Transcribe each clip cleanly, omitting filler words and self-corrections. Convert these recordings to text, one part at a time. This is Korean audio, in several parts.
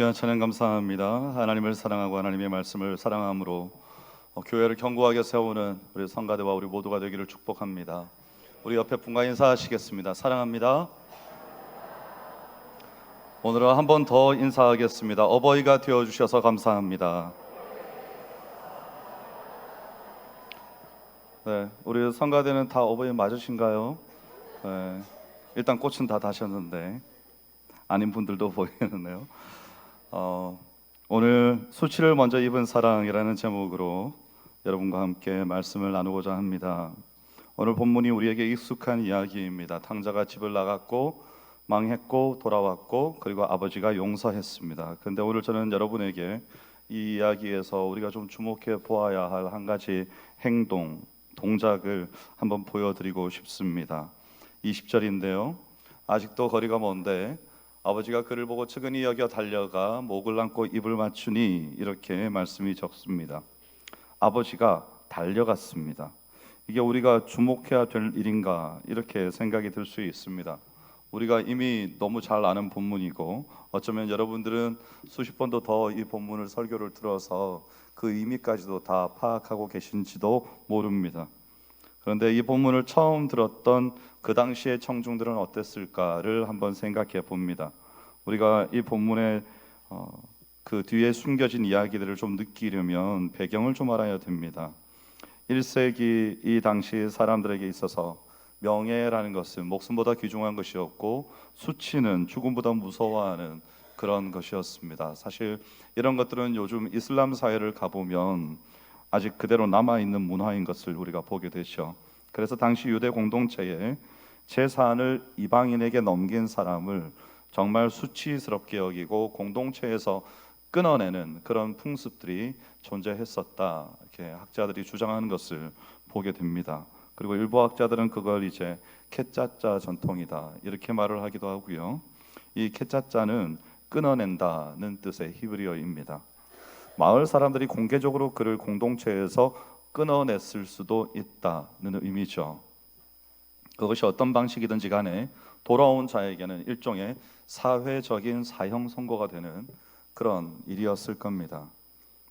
귀한 찬양 감사합니다. 하나님을 사랑하고 하나님의 말씀을 사랑함으로 교회를 견고하게 세우는 우리 성가대와 우리 모두가 되기를 축복합니다. 우리 옆에 분과 인사하시겠습니다. 사랑합니다. 오늘은 한 번 더 인사하겠습니다. 어버이가 되어주셔서 감사합니다. 네, 우리 성가대는 다 어버이 맞으신가요? 네, 일단 꽃은 다 다셨는데 아닌 분들도 보이는데요. 오늘 수치를 먼저 입은 사랑이라는 제목으로 여러분과 함께 말씀을 나누고자 합니다. 오늘 본문이 우리에게 익숙한 이야기입니다. 탕자가 집을 나갔고 망했고 돌아왔고 그리고 아버지가 용서했습니다. 그런데 오늘 저는 여러분에게 이 이야기에서 우리가 좀 주목해 보아야 할 한 가지 행동, 동작을 한번 보여드리고 싶습니다. 20절인데요. 아직도 거리가 먼데 아버지가 그를 보고 측은히 여겨 달려가 목을 안고 입을 맞추니 이렇게 말씀이 적습니다. 아버지가 달려갔습니다. 이게 우리가 주목해야 될 일인가 이렇게 생각이 들 수 있습니다. 우리가 이미 너무 잘 아는 본문이고 어쩌면 여러분들은 수십 번도 더 이 본문을 설교를 들어서 그 의미까지도 다 파악하고 계신지도 모릅니다. 그런데 이 본문을 처음 들었던 그 당시의 청중들은 어땠을까를 한번 생각해 봅니다. 우리가 이 본문의 그 뒤에 숨겨진 이야기들을 좀 느끼려면 배경을 좀 알아야 됩니다. 1세기 이 당시 사람들에게 있어서 명예라는 것은 목숨보다 귀중한 것이었고 수치는 죽음보다 무서워하는 그런 것이었습니다. 사실 이런 것들은 요즘 이슬람 사회를 가보면 아직 그대로 남아있는 문화인 것을 우리가 보게 되죠. 그래서 당시 유대 공동체에 재산을 이방인에게 넘긴 사람을 정말 수치스럽게 여기고 공동체에서 끊어내는 그런 풍습들이 존재했었다, 이렇게 학자들이 주장하는 것을 보게 됩니다. 그리고 일부 학자들은 그걸 이제 케짜짜 전통이다 이렇게 말을 하기도 하고요. 이 케짜짜는 끊어낸다는 뜻의 히브리어입니다. 마을 사람들이 공개적으로 그를 공동체에서 끊어냈을 수도 있다는 의미죠. 그것이 어떤 방식이든지 간에 돌아온 자에게는 일종의 사회적인 사형 선고가 되는 그런 일이었을 겁니다.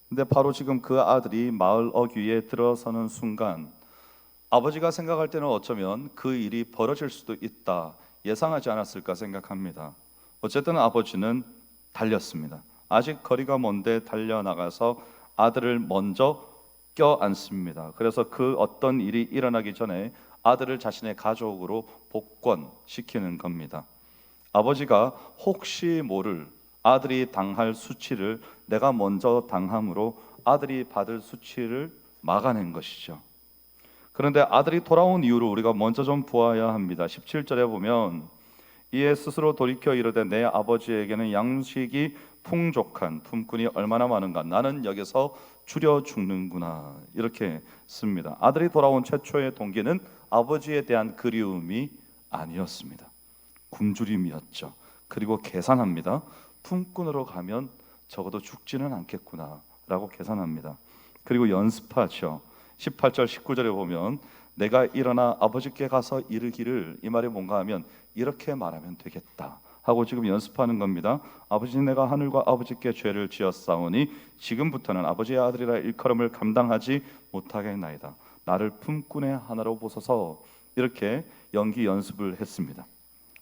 근데 바로 지금 그 아들이 마을 어귀에 들어서는 순간 아버지가 생각할 때는 어쩌면 그 일이 벌어질 수도 있다 예상하지 않았을까 생각합니다. 어쨌든 아버지는 달렸습니다. 아직 거리가 먼데 달려나가서 아들을 먼저 껴안습니다. 그래서 그 어떤 일이 일어나기 전에 아들을 자신의 가족으로 복권시키는 겁니다. 아버지가 혹시 모를 아들이 당할 수치를 내가 먼저 당함으로 아들이 받을 수치를 막아낸 것이죠. 그런데 아들이 돌아온 이유를 우리가 먼저 좀 보아야 합니다. 17절에 보면 이에 스스로 돌이켜 이르되 내 아버지에게는 양식이 풍족한 품꾼이 얼마나 많은가, 나는 여기서 줄여 죽는구나 이렇게 씁니다. 아들이 돌아온 최초의 동기는 아버지에 대한 그리움이 아니었습니다. 굶주림이었죠. 그리고 계산합니다. 품꾼으로 가면 적어도 죽지는 않겠구나 라고 계산합니다. 그리고 연습하죠. 18절 19절에 보면 내가 일어나 아버지께 가서 이르기를, 이 말이 뭔가 하면 이렇게 말하면 되겠다 하고 지금 연습하는 겁니다. 아버지, 내가 하늘과 아버지께 죄를 지었사오니 지금부터는 아버지의 아들이라 일컬음을 감당하지 못하겠나이다. 나를 품꾼의 하나로 보소서. 이렇게 연기 연습을 했습니다.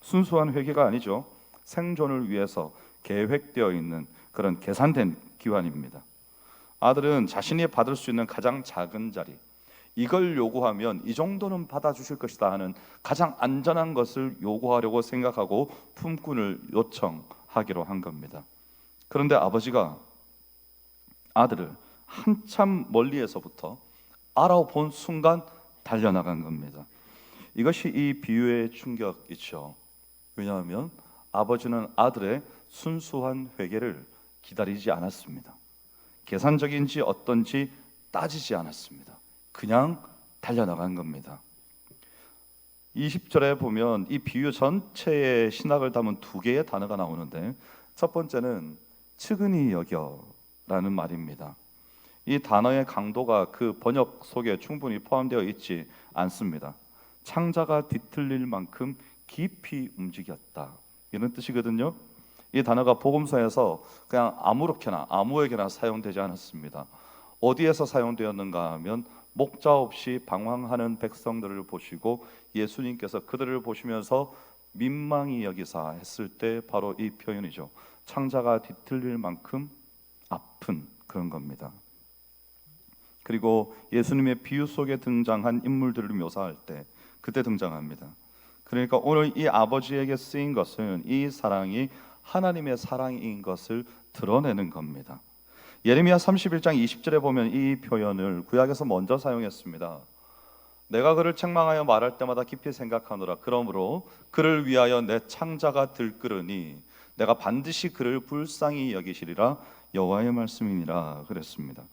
순수한 회개가 아니죠. 생존을 위해서 계획되어 있는 그런 계산된 기환입니다. 아들은 자신이 받을 수 있는 가장 작은 자리, 이걸 요구하면 이 정도는 받아주실 것이다 하는 가장 안전한 것을 요구하려고 생각하고 품꾼을 요청하기로 한 겁니다. 그런데 아버지가 아들을 한참 멀리에서부터 알아본 순간 달려나간 겁니다. 이것이 이 비유의 충격이죠. 왜냐하면 아버지는 아들의 순수한 회개를 기다리지 않았습니다. 계산적인지 어떤지 따지지 않았습니다. 그냥 달려나간 겁니다. 20절에 보면 이 비유 전체의 신학을 담은 두 개의 단어가 나오는데, 첫 번째는 측은히 여겨라는 말입니다. 이 단어의 강도가 그 번역 속에 충분히 포함되어 있지 않습니다. 창자가 뒤틀릴 만큼 깊이 움직였다, 이런 뜻이거든요. 이 단어가 복음서에서 그냥 아무렇게나 아무에게나 사용되지 않았습니다. 어디에서 사용되었는가 하면 목자 없이 방황하는 백성들을 보시고 예수님께서 그들을 보시면서 민망히 여기사 했을 때 바로 이 표현이죠. 창자가 뒤틀릴 만큼 아픈 그런 겁니다. 그리고 예수님의 비유 속에 등장한 인물들을 묘사할 때 그때 등장합니다. 그러니까 오늘 이 아버지에게 쓰인 것은 이 사랑이 하나님의 사랑인 것을 드러내는 겁니다. 예레미야 31장 20절에 보면 이 표현을 구약에서 먼저 사용했습니다. 내가 그를 책망하여 말할 때마다 깊이 생각하노라. 그러므로 그를 위하여 내 창자가 들끓으니 내가 반드시 그를 불쌍히 여기시리라. 여호와의 말씀이니라 그랬습니다.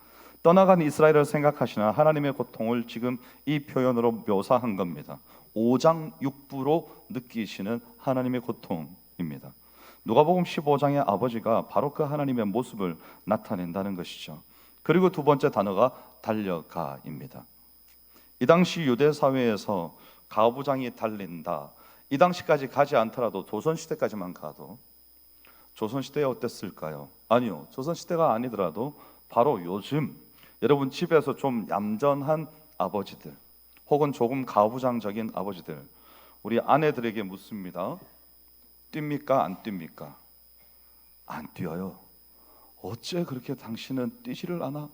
떠나간 이스라엘을 생각하시나 하나님의 고통을 지금 이 표현으로 묘사한 겁니다. 오장육부로 느끼시는 하나님의 고통입니다. 누가복음 15장의 아버지가 바로 그 하나님의 모습을 나타낸다는 것이죠. 그리고 두 번째 단어가 달려가입니다. 이 당시 유대 사회에서 가부장이 달린다. 이 당시까지 가지 않더라도 조선시대까지만 가도, 조선시대에 어땠을까요? 아니요, 조선시대가 아니더라도 바로 요즘 여러분 집에서 좀 얌전한 아버지들 혹은 조금 가부장적인 아버지들, 우리 아내들에게 묻습니다. 뜁니까? 안 뜁니까? 안 뛰어요. 어째 그렇게 당신은 뛰지를 않아?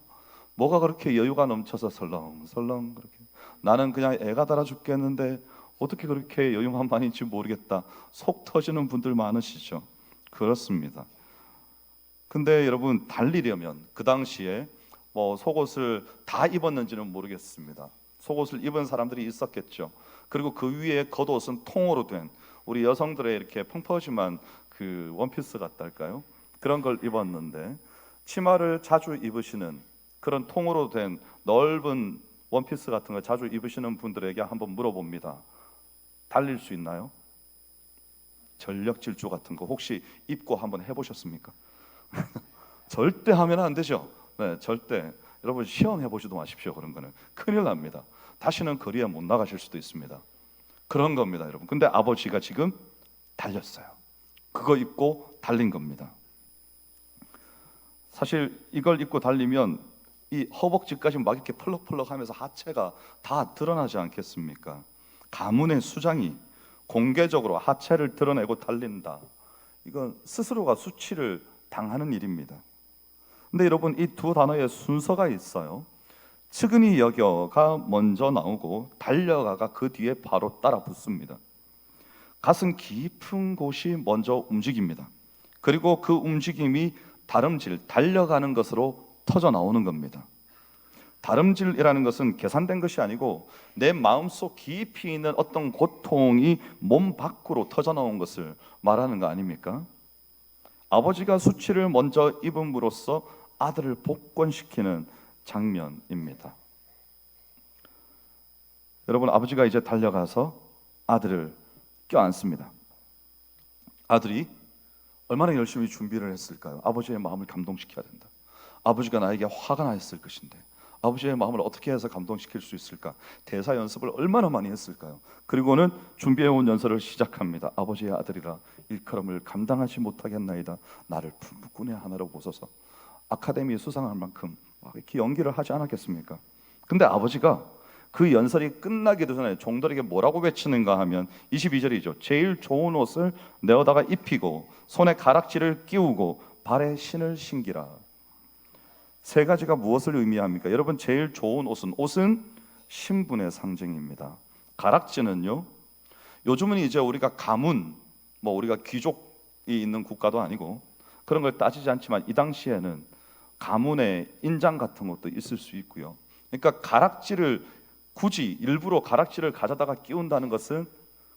뭐가 그렇게 여유가 넘쳐서 설렁설렁 그렇게, 나는 그냥 애가 달아 죽겠는데 어떻게 그렇게 여유만만인지 모르겠다. 속 터지는 분들 많으시죠? 그렇습니다. 근데 여러분 달리려면 그 당시에 뭐 속옷을 다 입었는지는 모르겠습니다. 속옷을 입은 사람들이 있었겠죠. 그리고 그 위에 겉옷은 통으로 된, 우리 여성들의 이렇게 펑퍼짐한 그 원피스 같달까요? 그런 걸 입었는데 치마를 자주 입으시는 그런 통으로 된 넓은 원피스 같은 걸 자주 입으시는 분들에게 한번 물어봅니다. 달릴 수 있나요? 전력 질주 같은 거 혹시 입고 한번 해보셨습니까? 절대 하면 안 되죠. 네, 절대. 여러분 시험해 보지도 마십시오. 그런 거는 큰일 납니다. 다시는 거리에 못 나가실 수도 있습니다. 그런 겁니다, 여러분. 근데 아버지가 지금 달렸어요. 그거 입고 달린 겁니다. 사실 이걸 입고 달리면 이 허벅지까지 막 이렇게 펄럭펄럭하면서 하체가 다 드러나지 않겠습니까? 가문의 수장이 공개적으로 하체를 드러내고 달린다. 이건 스스로가 수치를 당하는 일입니다. 근데 여러분 이 두 단어의 순서가 있어요. 측은히 여겨가 먼저 나오고 달려가가 그 뒤에 바로 따라 붙습니다. 가슴 깊은 곳이 먼저 움직입니다. 그리고 그 움직임이 다름질, 달려가는 것으로 터져 나오는 겁니다. 다름질이라는 것은 계산된 것이 아니고 내 마음속 깊이 있는 어떤 고통이 몸 밖으로 터져 나온 것을 말하는 거 아닙니까? 아버지가 수치를 먼저 입음으로써 아들을 복권시키는 장면입니다. 여러분 아버지가 이제 달려가서 아들을 껴안습니다. 아들이 얼마나 열심히 준비를 했을까요? 아버지의 마음을 감동시켜야 된다. 아버지가 나에게 화가 나 있을 것인데 아버지의 마음을 어떻게 해서 감동시킬 수 있을까? 대사 연습을 얼마나 많이 했을까요? 그리고는 준비해온 연설을 시작합니다. 아버지의 아들이라 일컬음을 감당하지 못하겠나이다. 나를 품꾼의 하나로 보소서. 아카데미 수상할 만큼 이렇게 연기를 하지 않았겠습니까? 근데 아버지가 그 연설이 끝나기도 전에 종들에게 뭐라고 외치는가 하면 22절이죠. 제일 좋은 옷을 내어다가 입히고 손에 가락지를 끼우고 발에 신을 신기라. 세 가지가 무엇을 의미합니까? 여러분 제일 좋은 옷은 신분의 상징입니다. 가락지는요, 요즘은 이제 우리가 가문, 뭐 우리가 귀족이 있는 국가도 아니고 그런 걸 따지지 않지만 이 당시에는 가문의 인장 같은 것도 있을 수 있고요. 그러니까 가락지를 굳이 일부러 가락지를 가져다가 끼운다는 것은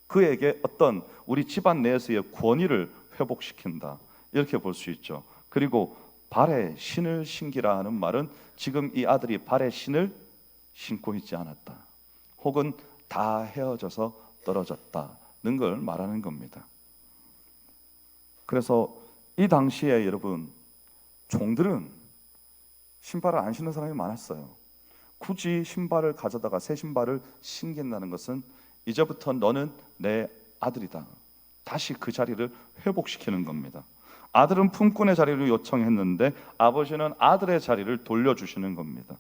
그에게 어떤 우리 집안 내에서의 권위를 회복시킨다, 이렇게 볼 수 있죠. 그리고 발에 신을 신기라 하는 말은 지금 이 아들이 발에 신을 신고 있지 않았다, 혹은 다 헤어져서 떨어졌다는 걸 말하는 겁니다. 그래서 이 당시에 여러분 종들은 신발을 안 신는 사람이 많았어요. 굳이 신발을 가져다가 새 신발을 신긴다는 것은 이제부터 너는 내 아들이다, 다시 그 자리를 회복시키는 겁니다. 아들은 품꾼의 자리를 요청했는데 아버지는 아들의 자리를 돌려주시는 겁니다.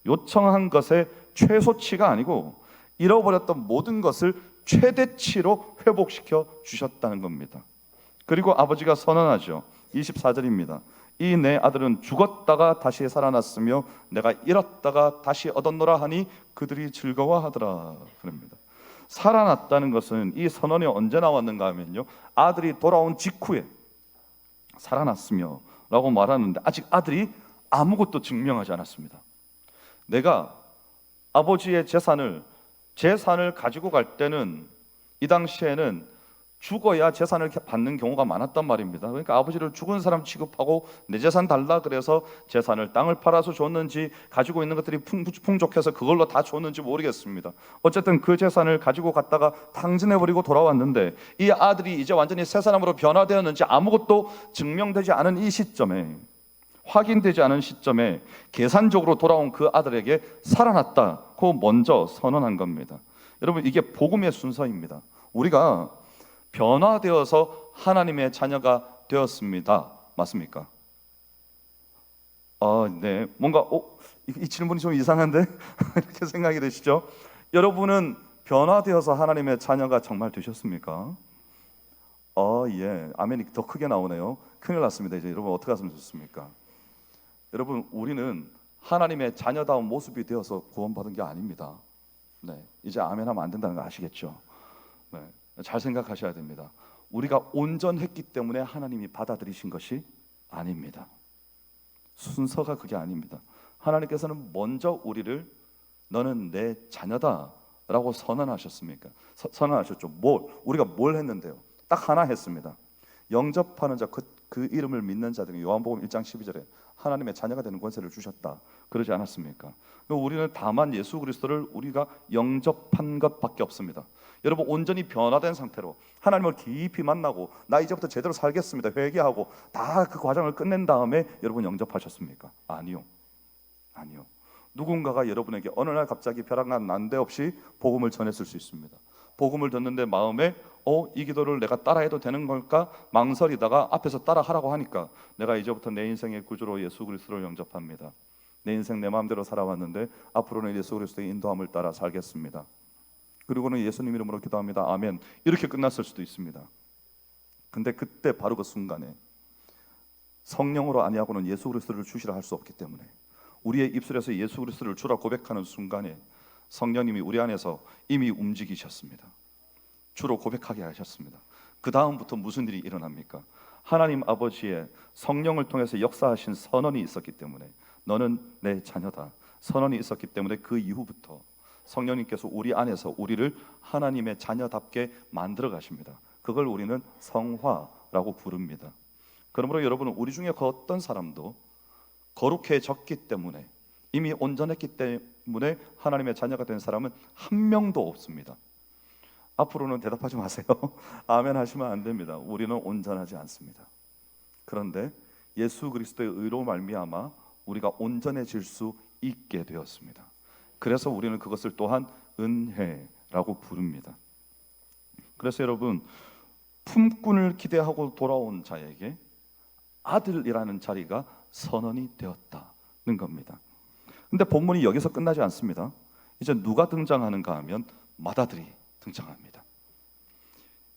요청한 것의 최소치가 아니고 잃어버렸던 모든 것을 최대치로 회복시켜 주셨다는 겁니다. 그리고 아버지가 선언하죠. 24절입니다. 이 내 아들은 죽었다가 다시 살아났으며 내가 잃었다가 다시 얻었노라 하니 그들이 즐거워하더라. 그럽니다. 살아났다는 것은 이 선언이 언제 나왔는가 하면요, 아들이 돌아온 직후에 살아났으며 라고 말하는데 아직 아들이 아무것도 증명하지 않았습니다. 내가 아버지의 재산을 가지고 갈 때는 이 당시에는 죽어야 재산을 받는 경우가 많았단 말입니다. 그러니까 아버지를 죽은 사람 취급하고 내 재산 달라 그래서 재산을, 땅을 팔아서 줬는지 가지고 있는 것들이 풍족해서 그걸로 다 줬는지 모르겠습니다. 어쨌든 그 재산을 가지고 갔다가 탕진해버리고 돌아왔는데 이 아들이 이제 완전히 새 사람으로 변화되었는지 아무것도 증명되지 않은 이 시점에, 확인되지 않은 시점에 계산적으로 돌아온 그 아들에게 살아났다고 먼저 선언한 겁니다. 여러분, 이게 복음의 순서입니다. 우리가 변화되어서 하나님의 자녀가 되었습니다. 맞습니까? 네. 뭔가 이 질문이 좀 이상한데 이렇게 생각이 되시죠? 여러분은 변화되어서 하나님의 자녀가 정말 되셨습니까? 예. 아멘이 더 크게 나오네요. 큰일 났습니다. 이제 여러분 어떻게 하시면 좋습니까? 여러분, 우리는 하나님의 자녀다운 모습이 되어서 구원받은 게 아닙니다. 네. 이제 아멘 하면 안 된다는 거 아시겠죠? 네. 잘 생각하셔야 됩니다. 우리가 온전했기 때문에 하나님이 받아들이신 것이 아닙니다. 순서가 그게 아닙니다. 하나님께서는 먼저 우리를 너는 내 자녀다 라고 선언하셨습니까? 선언하셨죠. 우리가 뭘 했는데요? 딱 하나 했습니다. 영접하는 자, 그 이름을 믿는 자들이 요한복음 1장 12절에 하나님의 자녀가 되는 권세를 주셨다. 그러지 않았습니까? 우리는 다만 예수 그리스도를 우리가 영접한 것밖에 없습니다. 여러분, 온전히 변화된 상태로 하나님을 깊이 만나고 나 이제부터 제대로 살겠습니다 회개하고 다 그 과정을 끝낸 다음에 여러분 영접하셨습니까? 아니요. 누군가가 여러분에게 어느 날 갑자기 벼랑간 난데없이 복음을 전했을 수 있습니다. 복음을 듣는데 마음에 이 기도를 내가 따라해도 되는 걸까 망설이다가 앞에서 따라하라고 하니까 내가 이제부터 내 인생의 구주로 예수 그리스도를 영접합니다. 내 인생 내 마음대로 살아왔는데 앞으로는 예수 그리스도의 인도함을 따라 살겠습니다. 그리고는 예수님 이름으로 기도합니다. 아멘. 이렇게 끝났을 수도 있습니다. 근데 그때 바로 그 순간에 성령으로 아니하고는 예수 그리스도를 주시라 할 수 없기 때문에 우리의 입술에서 예수 그리스도를 주라 고백하는 순간에 성령님이 우리 안에서 이미 움직이셨습니다. 주로 고백하게 하셨습니다. 그 다음부터 무슨 일이 일어납니까? 하나님 아버지의 성령을 통해서 역사하신 선언이 있었기 때문에 너는 내 자녀다. 선언이 있었기 때문에 그 이후부터 성령님께서 우리 안에서 우리를 하나님의 자녀답게 만들어 가십니다. 그걸 우리는 성화라고 부릅니다. 그러므로 여러분은 우리 중에 어떤 사람도 거룩해졌기 때문에, 이미 온전했기 때문에 하나님의 자녀가 된 사람은 한 명도 없습니다. 앞으로는 대답하지 마세요. 아멘 하시면 안 됩니다. 우리는 온전하지 않습니다. 그런데 예수 그리스도의 의로 말미암아 우리가 온전해질 수 있게 되었습니다. 그래서 우리는 그것을 또한 은혜라고 부릅니다. 그래서 여러분, 품꾼을 기대하고 돌아온 자에게 아들이라는 자리가 선언이 되었다는 겁니다. 근데 본문이 여기서 끝나지 않습니다. 이제 누가 등장하는가 하면 맏아들이 등장합니다.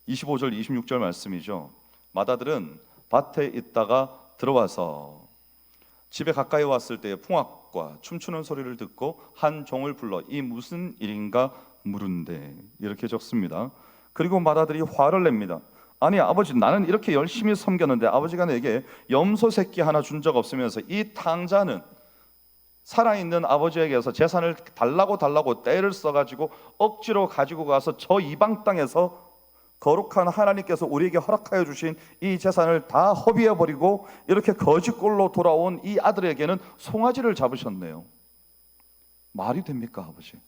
25절 26절 말씀이죠. 맏아들은 밭에 있다가 들어와서 집에 가까이 왔을 때의 풍악과 춤추는 소리를 듣고 한 종을 불러 이 무슨 일인가 물은데, 이렇게 적습니다. 그리고 맏아들이 화를 냅니다. 아니 아버지, 나는 이렇게 열심히 섬겼는데 아버지가 내게 염소 새끼 하나 준 적 없으면서 이 탕자는 살아있는 아버지에게서 재산을 달라고 떼를 써가지고 억지로 가지고 가서 저 이방 땅에서 거룩한 하나님께서 우리에게 허락하여 주신 이 재산을 다 허비해버리고 이렇게 거지꼴로 돌아온 이 아들에게는 송아지를 잡으셨네요. 말이 됩니까 아버지?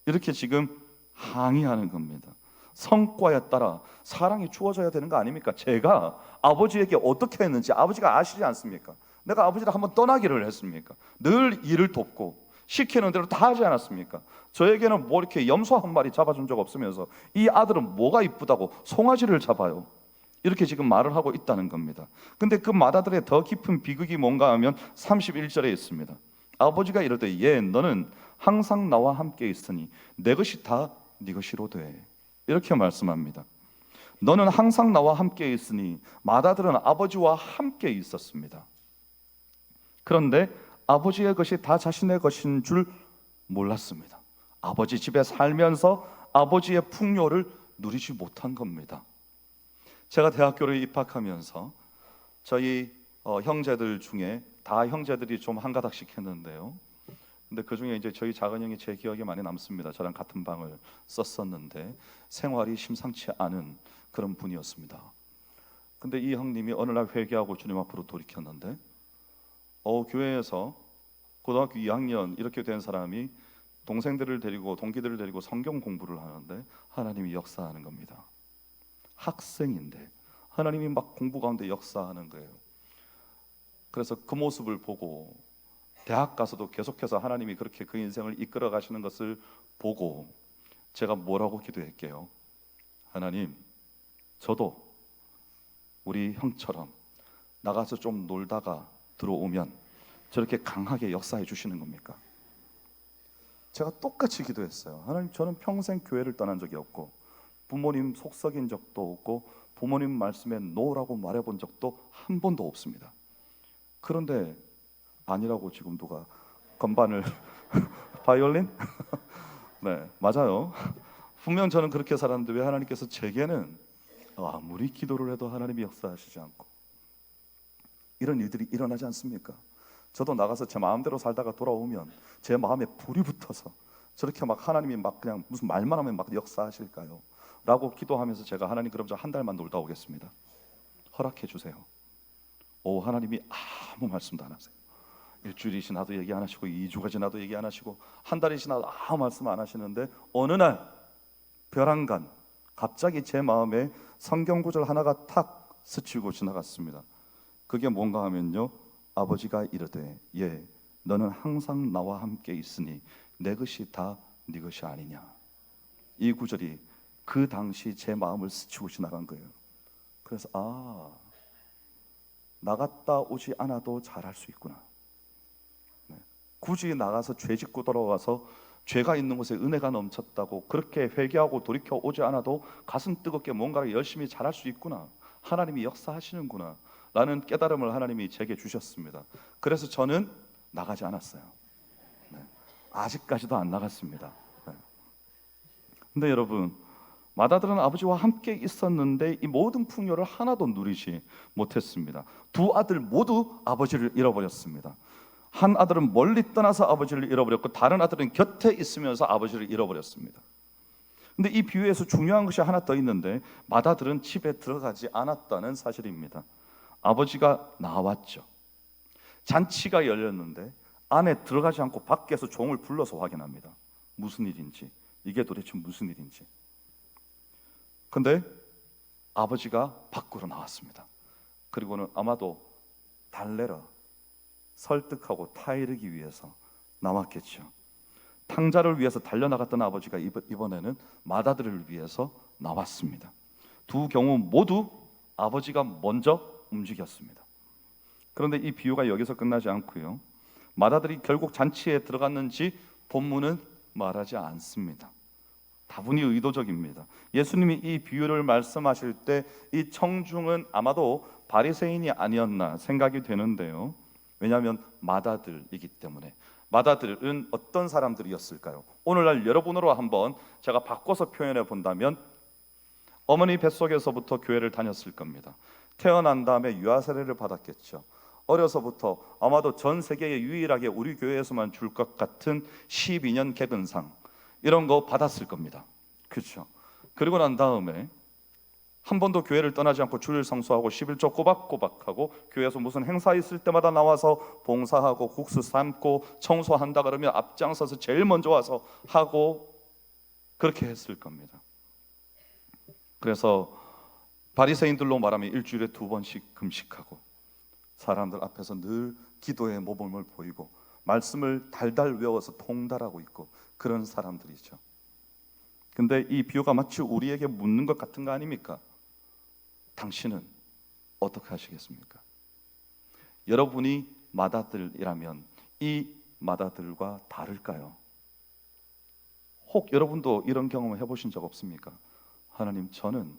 이렇게 지금 항의하는 겁니다. 성과에 따라 사랑이 주어져야 되는 거 아닙니까? 제가 아버지에게 어떻게 했는지 아버지가 아시지 않습니까? 내가 아버지를 한번 떠나기를 했습니까? 늘 일을 돕고 시키는 대로 다 하지 않았습니까? 저에게는 뭐 이렇게 염소 한 마리 잡아준 적 없으면서 이 아들은 뭐가 이쁘다고 송아지를 잡아요? 이렇게 지금 말을 하고 있다는 겁니다. 근데 그 맏아들의 더 깊은 비극이 뭔가 하면 31절에 있습니다. 아버지가 이르되 예 너는 항상 나와 함께 있으니 내 것이 다 네 것이로되, 이렇게 말씀합니다. 너는 항상 나와 함께 있으니, 맏아들은 아버지와 함께 있었습니다. 그런데 아버지의 것이 다 자신의 것인 줄 몰랐습니다. 아버지 집에 살면서 아버지의 풍요를 누리지 못한 겁니다. 제가 대학교를 입학하면서 저희 형제들 중에 다 형제들이 좀 한 가닥씩 했는데요. 근데 그 중에 이제 저희 작은 형이 제 기억에 많이 남습니다. 저랑 같은 방을 썼었는데 생활이 심상치 않은 그런 분이었습니다. 근데 이 형님이 어느 날 회개하고 주님 앞으로 돌이켰는데 교회에서 고등학교 2학년 이렇게 된 사람이 동생들을 데리고 동기들을 데리고 성경 공부를 하는데 하나님이 역사하는 겁니다. 학생인데 하나님이 막 공부 가운데 역사하는 거예요. 그래서 그 모습을 보고 대학 가서도 계속해서 하나님이 그렇게 그 인생을 이끌어 가시는 것을 보고 제가 뭐라고 기도했게요? 하나님, 저도 우리 형처럼 나가서 좀 놀다가 들어오면 저렇게 강하게 역사해 주시는 겁니까? 제가 똑같이 기도했어요. 하나님, 저는 평생 교회를 떠난 적이 없고 부모님 속 썩인 적도 없고 부모님 말씀에 노라고 말해본 적도 한 번도 없습니다. 그런데 아니라고 지금 누가 건반을 바이올린? 네, 맞아요. 분명 저는 그렇게 살았는데 왜 하나님께서 제게는 아무리 기도를 해도 하나님이 역사하시지 않고, 이런 일들이 일어나지 않습니까? 저도 나가서 제 마음대로 살다가 돌아오면 제 마음에 불이 붙어서 저렇게 막 하나님이 막 그냥 무슨 말만 하면 막 역사하실까요? 라고 기도하면서 제가 하나님 그럼 저 한 달만 놀다 오겠습니다. 허락해 주세요. 하나님이 아무 말씀도 안 하세요. 일주일이 지나도 얘기 안 하시고 2주가 지나도 얘기 안 하시고 한 달이 지나도 아무 말씀 안 하시는데 어느 날 벼랑간 갑자기 제 마음에 성경 구절 하나가 탁 스치고 지나갔습니다. 그게 뭔가 하면요, 아버지가 이르되 예 너는 항상 나와 함께 있으니 내 것이 다 네 것이 아니냐. 이 구절이 그 당시 제 마음을 스치고 지나간 거예요. 그래서 나갔다 오지 않아도 잘할 수 있구나. 굳이 나가서 죄 짓고 돌아와서 죄가 있는 곳에 은혜가 넘쳤다고 그렇게 회개하고 돌이켜 오지 않아도 가슴 뜨겁게 뭔가를 열심히 잘할 수 있구나. 하나님이 역사하시는구나 라는 깨달음을 하나님이 제게 주셨습니다. 그래서 저는 나가지 않았어요. 아직까지도 안 나갔습니다. 근데 여러분, 맏아들은 아버지와 함께 있었는데 이 모든 풍요를 하나도 누리지 못했습니다. 두 아들 모두 아버지를 잃어버렸습니다. 한 아들은 멀리 떠나서 아버지를 잃어버렸고 다른 아들은 곁에 있으면서 아버지를 잃어버렸습니다. 근데 이 비유에서 중요한 것이 하나 더 있는데 맏아들은 집에 들어가지 않았다는 사실입니다. 아버지가 나왔죠. 잔치가 열렸는데 안에 들어가지 않고 밖에서 종을 불러서 확인합니다. 무슨 일인지, 이게 도대체 무슨 일인지. 근데 아버지가 밖으로 나왔습니다. 그리고는 아마도 달래러 설득하고 타이르기 위해서 나왔겠죠. 탕자를 위해서 달려나갔던 아버지가 이번에는 맏아들을 위해서 나왔습니다. 두 경우 모두 아버지가 먼저 움직였습니다. 그런데 이 비유가 여기서 끝나지 않고요, 맏아들이 결국 잔치에 들어갔는지 본문은 말하지 않습니다. 다분히 의도적입니다. 예수님이 이 비유를 말씀하실 때 이 청중은 아마도 바리새인이 아니었나 생각이 되는데요. 왜냐하면 맏아들이기 때문에. 맏아들은 어떤 사람들이었을까요? 오늘날 여러분으로 한번 제가 바꿔서 표현해 본다면 어머니 뱃속에서부터 교회를 다녔을 겁니다. 태어난 다음에 유아 세례를 받았겠죠. 어려서부터 아마도 전 세계에 유일하게 우리 교회에서만 줄 것 같은 12년 개근상 이런 거 받았을 겁니다. 그렇죠? 그리고 난 다음에 한 번도 교회를 떠나지 않고 주일 성수하고 11조 꼬박꼬박하고 교회에서 무슨 행사 있을 때마다 나와서 봉사하고 국수 삶고 청소한다 그러면 앞장서서 제일 먼저 와서 하고 그렇게 했을 겁니다. 그래서 바리새인들로 말하면 일주일에 2번씩 금식하고 사람들 앞에서 늘 기도의 모범을 보이고 말씀을 달달 외워서 통달하고 있고 그런 사람들이죠. 근데 이 비유가 마치 우리에게 묻는 것 같은 거 아닙니까? 당신은 어떻게 하시겠습니까? 여러분이 맏아들이라면 이 맏아들과 다를까요? 혹 여러분도 이런 경험을 해보신 적 없습니까? 하나님, 저는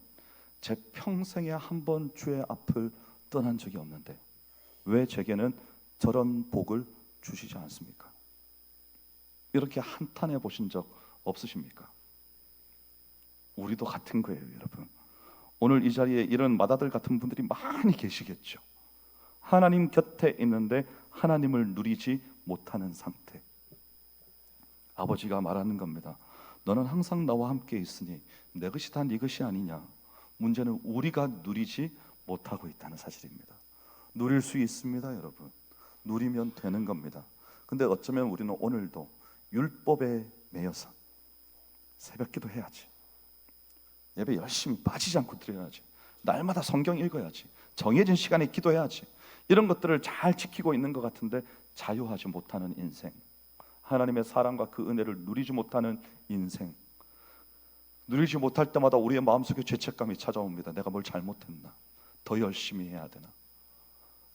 제 평생에 한 번 주의 앞을 떠난 적이 없는데 왜 제게는 저런 복을 주시지 않습니까? 이렇게 한탄해 보신 적 없으십니까? 우리도 같은 거예요, 여러분. 오늘 이 자리에 이런 맏아들 같은 분들이 많이 계시겠죠. 하나님 곁에 있는데 하나님을 누리지 못하는 상태. 아버지가 말하는 겁니다. 너는 항상 나와 함께 있으니 내 것이 다 네 것이 아니냐. 문제는 우리가 누리지 못하고 있다는 사실입니다. 누릴 수 있습니다, 여러분. 누리면 되는 겁니다. 근데 어쩌면 우리는 오늘도 율법에 매여서 새벽기도 해야지, 예배 열심히 빠지지 않고 드려야지, 날마다 성경 읽어야지, 정해진 시간에 기도해야지, 이런 것들을 잘 지키고 있는 것 같은데 자유하지 못하는 인생, 하나님의 사랑과 그 은혜를 누리지 못하는 인생, 누리지 못할 때마다 우리의 마음속에 죄책감이 찾아옵니다. 내가 뭘 잘못했나? 더 열심히 해야 되나?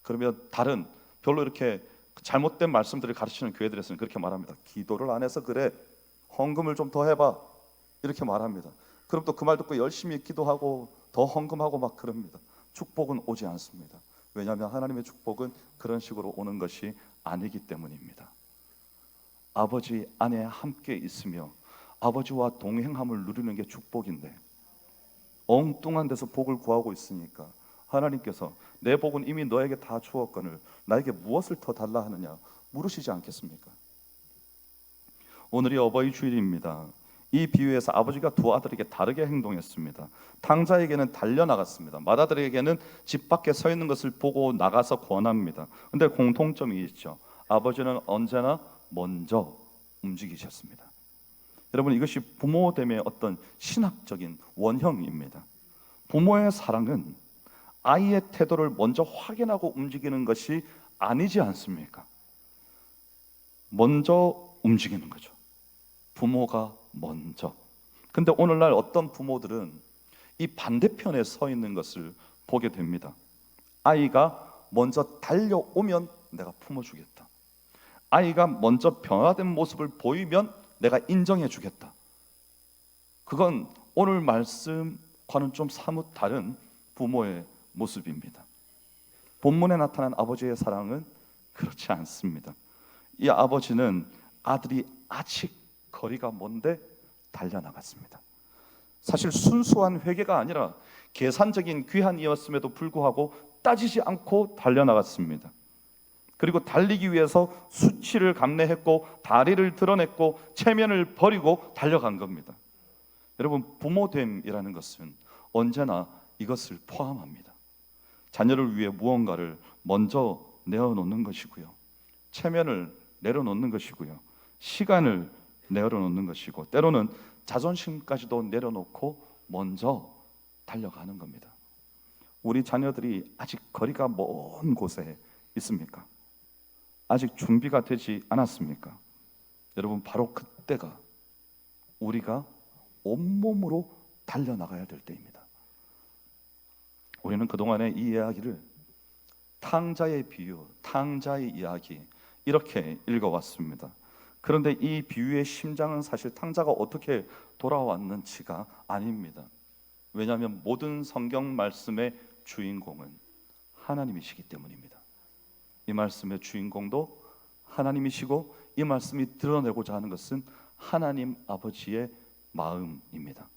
그러면 다른 별로 이렇게 잘못된 말씀들을 가르치는 교회들에서는 그렇게 말합니다. 기도를 안 해서 그래, 헌금을 좀 더 해봐, 이렇게 말합니다. 그럼 또 그 말 듣고 열심히 기도하고 더 헌금하고 막 그럽니다. 축복은 오지 않습니다. 왜냐하면 하나님의 축복은 그런 식으로 오는 것이 아니기 때문입니다. 아버지 안에 함께 있으며 아버지와 동행함을 누리는 게 축복인데 엉뚱한 데서 복을 구하고 있으니까 하나님께서 내 복은 이미 너에게 다 주었거늘 나에게 무엇을 더 달라 하느냐 물으시지 않겠습니까? 오늘이 어버이 주일입니다. 이 비유에서 아버지가 두 아들에게 다르게 행동했습니다. 탕자에게는 달려나갔습니다. 맏아들에게는 집 밖에 서 있는 것을 보고 나가서 권합니다. 근데 공통점이 있죠. 아버지는 언제나 먼저 움직이셨습니다. 여러분, 이것이 부모됨의 어떤 신학적인 원형입니다. 부모의 사랑은 아이의 태도를 먼저 확인하고 움직이는 것이 아니지 않습니까? 먼저 움직이는 거죠. 부모가 먼저. 근데 오늘날 어떤 부모들은 이 반대편에 서 있는 것을 보게 됩니다. 아이가 먼저 달려오면 내가 품어주겠다. 아이가 먼저 변화된 모습을 보이면 내가 인정해 주겠다. 그건 오늘 말씀과는 좀 사뭇 다른 부모의 모습입니다. 본문에 나타난 아버지의 사랑은 그렇지 않습니다. 이 아버지는 아들이 아직 거리가 먼데 달려나갔습니다. 사실 순수한 회개가 아니라 계산적인 귀환이었음에도 불구하고 따지지 않고 달려나갔습니다. 그리고 달리기 위해서 수치를 감내했고 다리를 드러냈고 체면을 버리고 달려간 겁니다. 여러분, 부모됨이라는 것은 언제나 이것을 포함합니다. 자녀를 위해 무언가를 먼저 내어놓는 것이고요, 체면을 내려놓는 것이고요, 시간을 내려놓는 것이고, 때로는 자존심까지도 내려놓고 먼저 달려가는 겁니다. 우리 자녀들이 아직 거리가 먼 곳에 있습니까? 아직 준비가 되지 않았습니까? 여러분, 바로 그때가 우리가 온몸으로 달려나가야 될 때입니다. 우리는 그동안에 이 이야기를 탕자의 비유, 탕자의 이야기 이렇게 읽어왔습니다. 그런데 이 비유의 심장은 사실 탕자가 어떻게 돌아왔는지가 아닙니다. 왜냐하면 모든 성경 말씀의 주인공은 하나님이시기 때문입니다. 이 말씀의 주인공도 하나님이시고 이 말씀이 드러내고자 하는 것은 하나님 아버지의 마음입니다.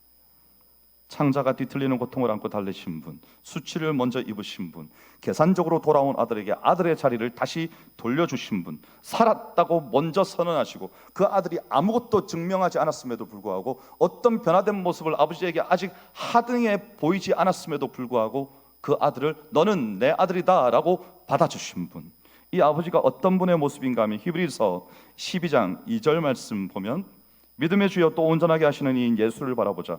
창자가 뒤틀리는 고통을 안고 달리신 분, 수치를 먼저 입으신 분, 계산적으로 돌아온 아들에게 아들의 자리를 다시 돌려주신 분, 살았다고 먼저 선언하시고 그 아들이 아무것도 증명하지 않았음에도 불구하고 어떤 변화된 모습을 아버지에게 아직 하등해 보이지 않았음에도 불구하고 그 아들을 너는 내 아들이다 라고 받아주신 분, 이 아버지가 어떤 분의 모습인가 하면 히브리서 12장 2절 말씀 보면 믿음의 주여 또 온전하게 하시는 이인 예수를 바라보자.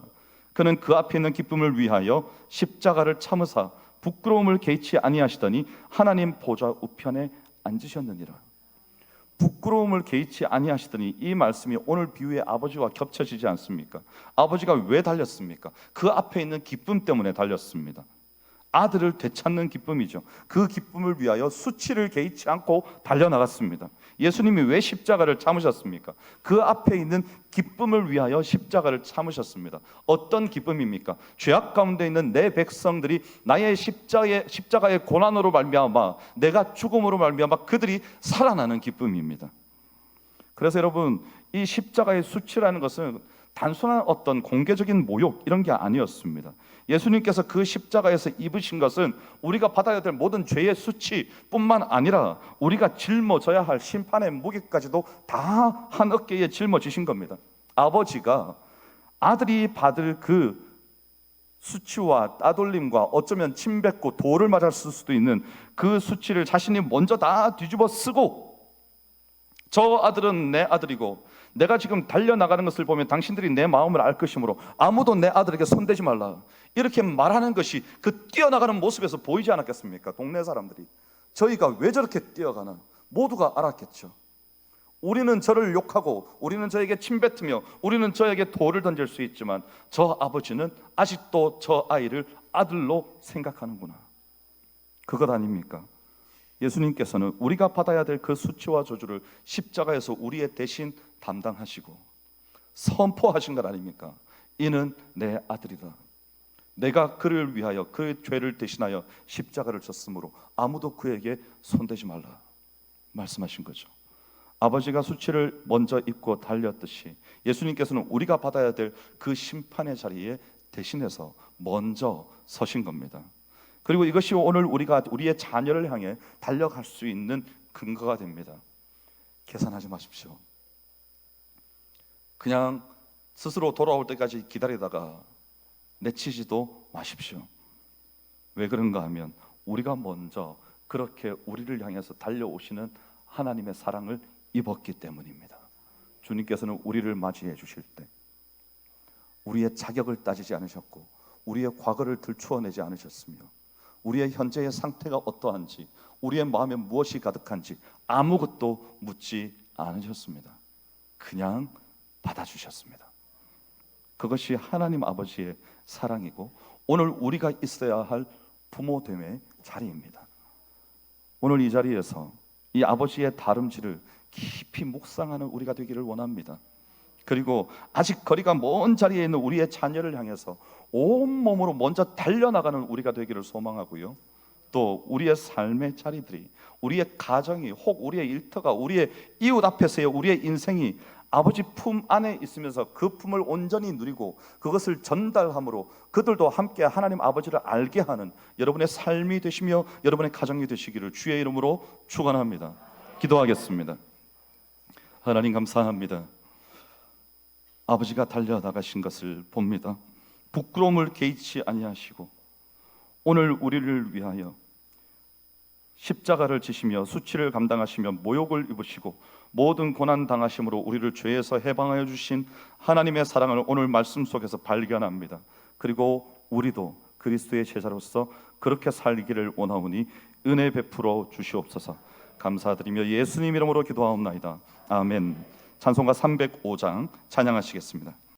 그는 그 앞에 있는 기쁨을 위하여 십자가를 참으사 부끄러움을 개의치 아니하시더니 하나님 보좌 우편에 앉으셨느니라. 부끄러움을 개의치 아니하시더니, 이 말씀이 오늘 비유의 아버지와 겹쳐지지 않습니까? 아버지가 왜 달렸습니까? 그 앞에 있는 기쁨 때문에 달렸습니다. 아들을 되찾는 기쁨이죠. 그 기쁨을 위하여 수치를 개의치 않고 달려나갔습니다. 예수님이 왜 십자가를 참으셨습니까? 그 앞에 있는 기쁨을 위하여 십자가를 참으셨습니다. 어떤 기쁨입니까? 죄악 가운데 있는 내 백성들이 나의 십자가의 고난으로 말미암아, 내가 죽음으로 말미암아 그들이 살아나는 기쁨입니다. 그래서 여러분, 이 십자가의 수치라는 것은 단순한 어떤 공개적인 모욕 이런 게 아니었습니다. 예수님께서 그 십자가에서 입으신 것은 우리가 받아야 될 모든 죄의 수치뿐만 아니라 우리가 짊어져야 할 심판의 무게까지도 다 한 어깨에 짊어지신 겁니다. 아버지가 아들이 받을 그 수치와 따돌림과 어쩌면 침뱉고 돌을 맞았을 수도 있는 그 수치를 자신이 먼저 다 뒤집어 쓰고, 저 아들은 내 아들이고 내가 지금 달려나가는 것을 보면 당신들이 내 마음을 알 것이므로 아무도 내 아들에게 손대지 말라, 이렇게 말하는 것이 그 뛰어나가는 모습에서 보이지 않았겠습니까? 동네 사람들이 저희가 왜 저렇게 뛰어가나 모두가 알았겠죠. 우리는 저를 욕하고 우리는 저에게 침뱉으며 우리는 저에게 돌을 던질 수 있지만 저 아버지는 아직도 저 아이를 아들로 생각하는구나. 그것 아닙니까? 예수님께서는 우리가 받아야 될 그 수치와 저주를 십자가에서 우리의 대신 담당하시고 선포하신 것 아닙니까? 이는 내 아들이다. 내가 그를 위하여 그 죄를 대신하여 십자가를 졌으므로 아무도 그에게 손대지 말라 말씀하신 거죠. 아버지가 수치를 먼저 입고 달렸듯이 예수님께서는 우리가 받아야 될 그 심판의 자리에 대신해서 먼저 서신 겁니다. 그리고 이것이 오늘 우리가 우리의 자녀를 향해 달려갈 수 있는 근거가 됩니다. 계산하지 마십시오. 그냥 스스로 돌아올 때까지 기다리다가 내치지도 마십시오. 왜 그런가 하면 우리가 먼저 그렇게 우리를 향해서 달려오시는 하나님의 사랑을 입었기 때문입니다. 주님께서는 우리를 맞이해 주실 때 우리의 자격을 따지지 않으셨고 우리의 과거를 들추어내지 않으셨으며 우리의 현재의 상태가 어떠한지 우리의 마음에 무엇이 가득한지 아무것도 묻지 않으셨습니다. 그냥 받아주셨습니다. 그것이 하나님 아버지의 사랑이고 오늘 우리가 있어야 할 부모됨의 자리입니다. 오늘 이 자리에서 이 아버지의 다름질을 깊이 묵상하는 우리가 되기를 원합니다. 그리고 아직 거리가 먼 자리에 있는 우리의 자녀를 향해서 온몸으로 먼저 달려나가는 우리가 되기를 소망하고요. 또 우리의 삶의 자리들이, 우리의 가정이, 혹 우리의 일터가, 우리의 이웃 앞에서의 우리의 인생이 아버지 품 안에 있으면서 그 품을 온전히 누리고 그것을 전달함으로 그들도 함께 하나님 아버지를 알게 하는 여러분의 삶이 되시며 여러분의 가정이 되시기를 주의 이름으로 축원합니다. 기도하겠습니다. 하나님 감사합니다. 아버지가 달려나가신 것을 봅니다. 부끄러움을 개의치 아니하시고 오늘 우리를 위하여 십자가를 지시며 수치를 감당하시며 모욕을 입으시고 모든 고난 당하심으로 우리를 죄에서 해방하여 주신 하나님의 사랑을 오늘 말씀 속에서 발견합니다. 그리고 우리도 그리스도의 제자로서 그렇게 살기를 원하오니 은혜 베풀어 주시옵소서. 감사드리며 예수님 이름으로 기도하옵나이다. 아멘. 찬송가 305장 찬양하시겠습니다.